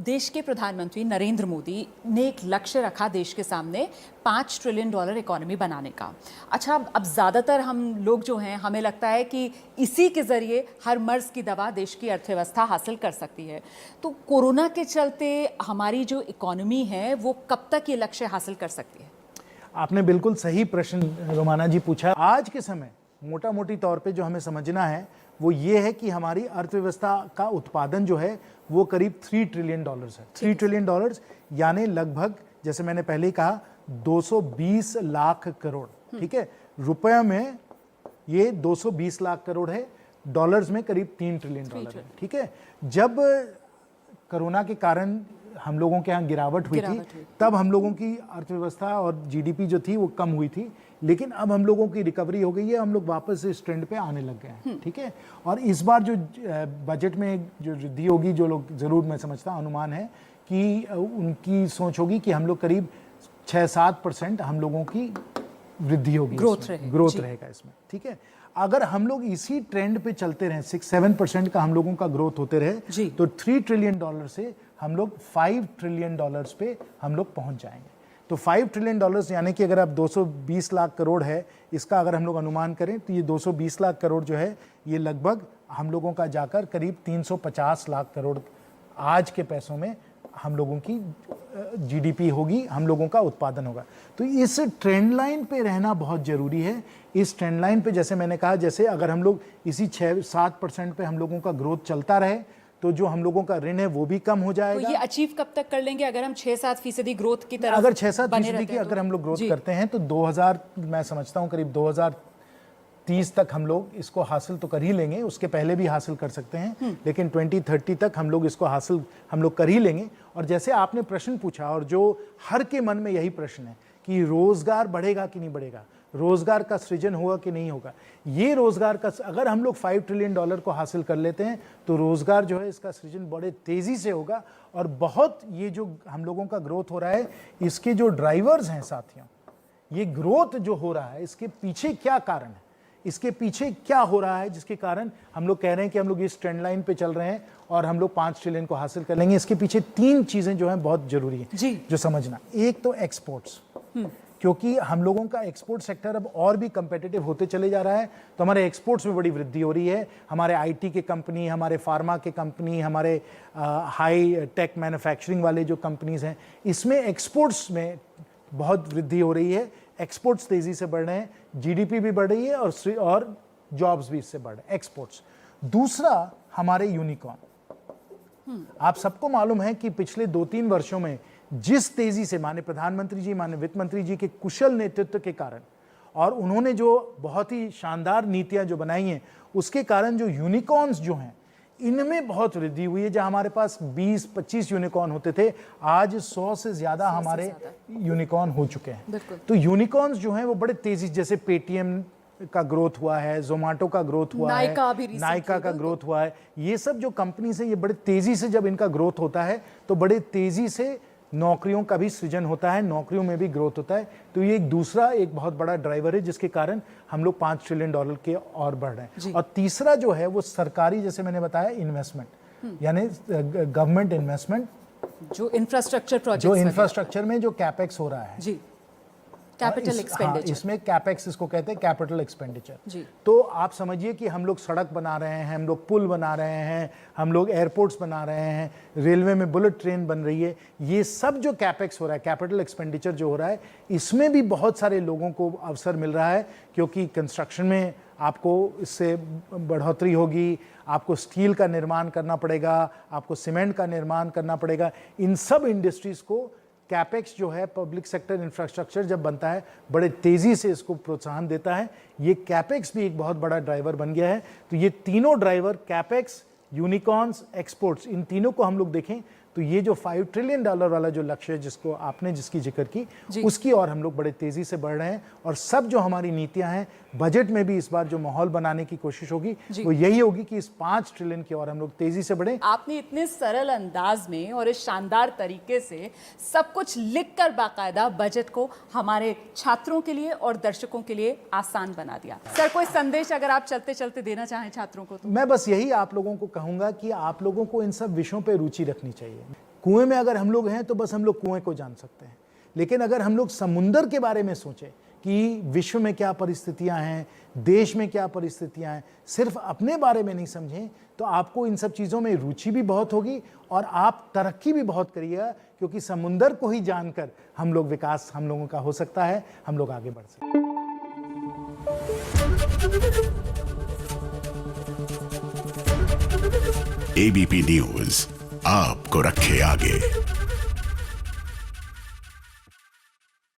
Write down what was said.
देश के प्रधानमंत्री नरेंद्र मोदी ने एक लक्ष्य रखा देश के सामने $5 ट्रिलियन इकोनॉमी बनाने का। अच्छा, अब ज़्यादातर हम लोग जो हैं, हमें लगता है कि इसी के ज़रिए हर मर्ज़ की दवा देश की अर्थव्यवस्था हासिल कर सकती है। तो कोरोना के चलते हमारी जो इकोनॉमी है वो कब तक ये लक्ष्य हासिल कर सकती है? आपने बिल्कुल सही प्रश्न रोमाना जी पूछा। आज के समय मोटा मोटी तौर पे जो हमें समझना है वो ये है कि हमारी अर्थव्यवस्था का उत्पादन जो है वो करीब $3 ट्रिलियन है। $3 ट्रिलियन यानी लगभग, जैसे मैंने पहले ही कहा, 220 लाख करोड़। ठीक है, रुपए में ये 220 लाख करोड़ है, डॉलर्स में करीब $3 ट्रिलियन है। ठीक है, जब कोरोना के कारण हम लोगों के यहाँ गिरावट हुई थी, तब हम लोगों की अर्थव्यवस्था और जीडीपी जो थी वो कम हुई थी, लेकिन अब हम लोगों की रिकवरी हो गई है, हम लोग वापस इस ट्रेंड पे आने लग गए हैं। ठीक है, और इस बार जो बजट में जो वृद्धि होगी, जो लोग जरूर, मैं समझता हूँ, अनुमान है कि उनकी सोच होगी कि हम लोग करीब 6-7% हम लोगों की वृद्धि होगी, ग्रोथ रहेगा इसमें। ठीक है, अगर हम लोग इसी ट्रेंड पे चलते रहे, 6-7% का हम लोगों का ग्रोथ होते रहे, तो $3 ट्रिलियन से हम लोग $5 ट्रिलियन पे हम लोग पहुंच जाएंगे। तो $5 ट्रिलियन यानी कि अगर आप 220 लाख करोड़ है, इसका अगर हम लोग अनुमान करें तो ये 220 लाख करोड़ जो है ये लगभग हम लोगों का जाकर करीब 350 लाख करोड़ आज के पैसों में हम लोगों की जीडीपी होगी, हम लोगों का उत्पादन होगा। तो इस ट्रेंड लाइन पे रहना बहुत ज़रूरी है। इस ट्रेंड लाइन पे, जैसे मैंने कहा, जैसे अगर हम लोग इसी 6-7% पे हम लोगों का ग्रोथ चलता रहे तो जो हम लोगों का ऋण है वो भी कम हो जाएगा। तो ये अचीव कब तक कर लेंगे अगर हम 6-7% ग्रोथ की तरफ, अगर 6-7% की अगर हम लोग ग्रोथ करते हैं तो 2000, मैं समझता हूँ करीब 2030 तक हम लोग इसको हासिल तो कर ही लेंगे। उसके पहले भी हासिल कर सकते हैं, लेकिन 2030 तक हम लोग इसको हासिल हम लोग कर ही लेंगे। और जैसे आपने प्रश्न पूछा, और जो हर के मन में यही प्रश्न है कि रोजगार बढ़ेगा कि नहीं बढ़ेगा, रोजगार का सृजन होगा कि नहीं होगा। ये रोजगार का, अगर हम लोग $5 ट्रिलियन को हासिल कर लेते हैं तो रोजगार जो है इसका सृजन बड़े तेजी से होगा। और बहुत, ये जो हम लोगों का ग्रोथ हो रहा है, इसके जो ड्राइवर्स हैं साथियों, ये ग्रोथ जो हो रहा है, इसके पीछे क्या कारण है, इसके पीछे क्या हो रहा है जिसके कारण हम लोग कह रहे हैं कि हम लोग इस ट्रेंड लाइन पे चल रहे हैं और हम लोग 5 ट्रिलियन को हासिल कर लेंगे। इसके पीछे 3 चीजें जो हैं बहुत जरूरी है जो समझना। एक तो एक्सपोर्ट्स, क्योंकि हम लोगों का एक्सपोर्ट सेक्टर अब और भी कंपेटिटिव होते चले जा रहा है, तो हमारे एक्सपोर्ट्स में बड़ी वृद्धि हो रही है। हमारे आईटी के कंपनी, हमारे फार्मा के कंपनी, हमारे हाई टेक मैन्युफैक्चरिंग वाले जो कंपनीज हैं, इसमें एक्सपोर्ट्स में बहुत वृद्धि हो रही है। एक्सपोर्ट्स तेजी से बढ़ रहे हैं, जीडीपी भी बढ़ रही है और जॉब्स भी इससे बढ़ रहे हैं, एक्सपोर्ट्स। दूसरा, हमारे यूनिकॉर्न। आप सबको मालूम है कि पिछले 2-3 वर्षों में जिस तेजी से माननीय प्रधानमंत्री जी, माननीय वित्त मंत्री जी के कुशल नेतृत्व के कारण, और उन्होंने जो बहुत ही शानदार नीतियां जो बनाई हैं, उसके कारण जो यूनिकॉर्न्स जो हैं इनमें बहुत वृद्धि हुई है। जहां हमारे पास 20-25 यूनिकॉर्न होते थे, आज 100 से ज्यादा हमारे यूनिकॉर्न हो चुके हैं। तो यूनिकॉर्न्स जो हैं वो बड़े तेजी, जैसे पेटीएम का ग्रोथ हुआ है, जोमेटो का ग्रोथ हुआ है, नायका का ग्रोथ हुआ है, ये सब जो कंपनीज हैं ये बड़े तेजी से, जब इनका ग्रोथ होता है तो बड़े तेजी से नौकरियों का भी सृजन होता है, नौकरियों में भी ग्रोथ होता है। तो ये एक दूसरा, एक बहुत बड़ा ड्राइवर है जिसके कारण हम लोग $5 ट्रिलियन के और बढ़ रहे हैं। और तीसरा जो है वो सरकारी, जैसे मैंने बताया, इन्वेस्टमेंट, यानी गवर्नमेंट इन्वेस्टमेंट, जो इंफ्रास्ट्रक्चर प्रोजेक्ट्स, जो इंफ्रास्ट्रक्चर में जो कैपेक्स हो रहा है जी, कैपिटल एक्सपेंडिचर, इसमें कैपेक्स इसको कहते हैं, कैपिटल एक्सपेंडिचर। तो आप समझिए कि हम लोग सड़क बना रहे हैं, हम लोग पुल बना रहे हैं, हम लोग एयरपोर्ट्स बना रहे हैं, रेलवे में बुलेट ट्रेन बन रही है। ये सब जो कैपेक्स हो रहा है, कैपिटल एक्सपेंडिचर जो हो रहा है, इसमें भी बहुत सारे लोगों को अवसर मिल रहा है, क्योंकि कंस्ट्रक्शन में आपको इससे बढ़ोतरी होगी, आपको स्टील का निर्माण करना पड़ेगा, आपको सीमेंट का निर्माण करना पड़ेगा। इन सब इंडस्ट्रीज को कैपेक्स जो है, पब्लिक सेक्टर इंफ्रास्ट्रक्चर जब बनता है, बड़े तेजी से इसको प्रोत्साहन देता है। ये कैपेक्स भी एक बहुत बड़ा ड्राइवर बन गया है। तो ये तीनों ड्राइवर, कैपेक्स, यूनिकॉर्न्स, एक्सपोर्ट्स, इन तीनों को हम लोग देखें तो ये जो $5 ट्रिलियन वाला जो लक्ष्य है, जिसको आपने जिसकी जिक्र की, उसकी और हम लोग बड़े तेजी से बढ़ रहे हैं। और सब जो हमारी नीतियां हैं, बजट में भी इस बार जो माहौल बनाने की कोशिश होगी वो यही होगी कि इस 5 ट्रिलियन की और हम लोग तेजी से बढ़े। आपने इतने सरल अंदाज में और इस शानदार तरीके से सब कुछ लिखकर बाकायदा बजट को हमारे छात्रों के लिए और दर्शकों के लिए आसान बना दिया। सर, कोई संदेश अगर आप चलते चलते देना चाहें छात्रों को तो? मैं बस यही आप लोगों को कहूंगा कि आप लोगों को इन सब विषयों पर रुचि रखनी चाहिए। कुएं में अगर हम लोग हैं तो बस हम लोग कुएं को जान सकते हैं, लेकिन अगर हम लोग समुंदर के बारे में सोचें कि विश्व में क्या परिस्थितियां हैं, देश में क्या परिस्थितियां हैं, सिर्फ अपने बारे में नहीं समझें, तो आपको इन सब चीज़ों में रुचि भी बहुत होगी और आप तरक्की भी बहुत करिएगा, क्योंकि समुंदर को ही जानकर हम लोग विकास हम लोगों का हो सकता है, हम लोग आगे बढ़ सकते हैं। एबीपी न्यूज़ आपको रखे आगे।